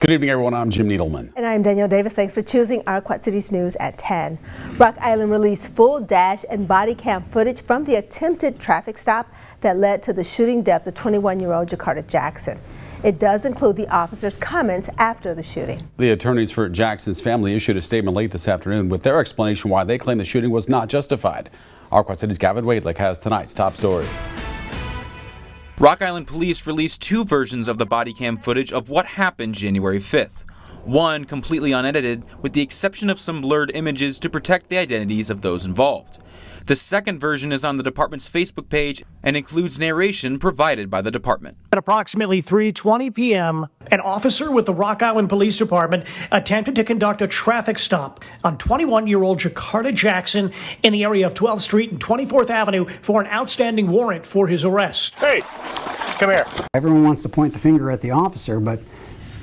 Good evening, everyone. I'm Jim Needleman. And I'm Danielle Davis. Thanks for choosing our Quad Cities News at 10. Rock Island released full dash and body cam footage from the attempted traffic stop that led to the shooting death of 21-year-old Jakarta Jackson. It does include the officer's comments after the shooting. The attorneys for Jackson's family issued a statement late this afternoon with their explanation why they claim the shooting was not justified. Our Quad Cities' Gavin Wadlick has tonight's top story. Rock Island police released two versions of the body cam footage of what happened January 5th. One completely unedited, with the exception of some blurred images to protect the identities of those involved. The second version is on the department's Facebook page and includes narration provided by the department. At approximately 3:20 p.m., an officer with the Rock Island Police Department attempted to conduct a traffic stop on 21-year-old Jakarta Jackson in the area of 12th Street and 24th Avenue for an outstanding warrant for his arrest. Hey, come here. Everyone wants to point the finger at the officer, but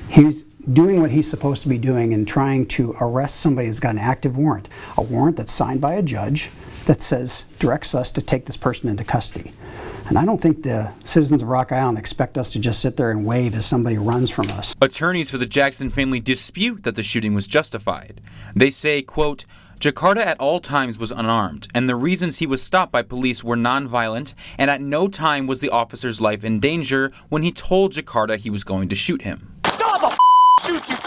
he's doing what he's supposed to be doing and trying to arrest somebody who's got an active warrant, a warrant that's signed by a judge that directs us to take this person into custody. And I don't think the citizens of Rock Island expect us to just sit there and wave as somebody runs from us. Attorneys for the Jackson family dispute that the shooting was justified. They say, quote, Jakarta at all times was unarmed, and the reasons he was stopped by police were nonviolent, and at no time was the officer's life in danger when he told Jakarta he was going to shoot him.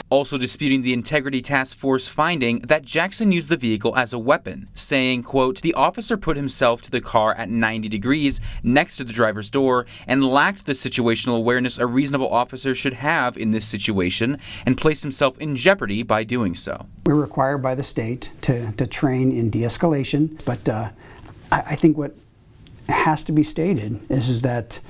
Also disputing the Integrity Task Force finding that Jackson used the vehicle as a weapon, saying, quote, the officer put himself to the car at 90 degrees next to the driver's door and lacked the situational awareness a reasonable officer should have in this situation and placed himself in jeopardy by doing so. We're required by the state to train in de-escalation, but I think what has to be stated is that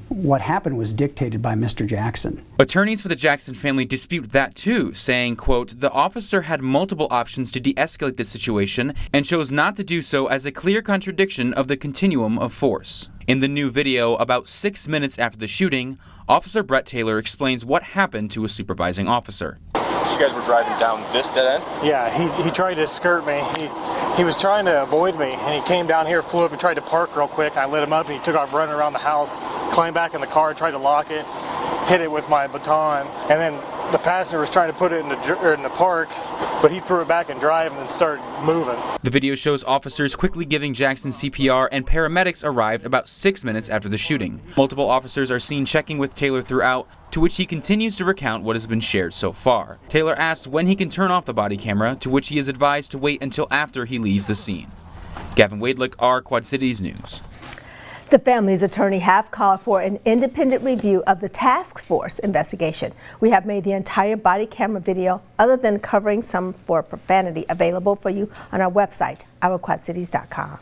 what happened was dictated by Mr. Jackson. Attorneys for the Jackson family dispute that too, saying, quote, the officer had multiple options to de-escalate the situation and chose not to do so as a clear contradiction of the continuum of force. In the new video, about 6 minutes after the shooting, Officer Brett Taylor explains what happened to a supervising officer. You guys were driving down this dead end? Yeah, he tried to skirt me. He was trying to avoid me, and he came down here, flew up and tried to park real quick. I lit him up, and he took off running around the house, climbed back in the car, tried to lock it, hit it with my baton, and then the passenger was trying to put it in the park, but he threw it back in drive and then started moving. The video shows officers quickly giving Jackson CPR, and paramedics arrived about 6 minutes after the shooting. Multiple officers are seen checking with Taylor throughout, to which he continues to recount what has been shared so far. Taylor asks when he can turn off the body camera, to which he is advised to wait until after he leaves the scene. Gavin Wadlick, our Quad Cities News. The family's attorney have called for an independent review of the task force investigation. We have made the entire body camera video, other than covering some for profanity, available for you on our website, ourquadcities.com.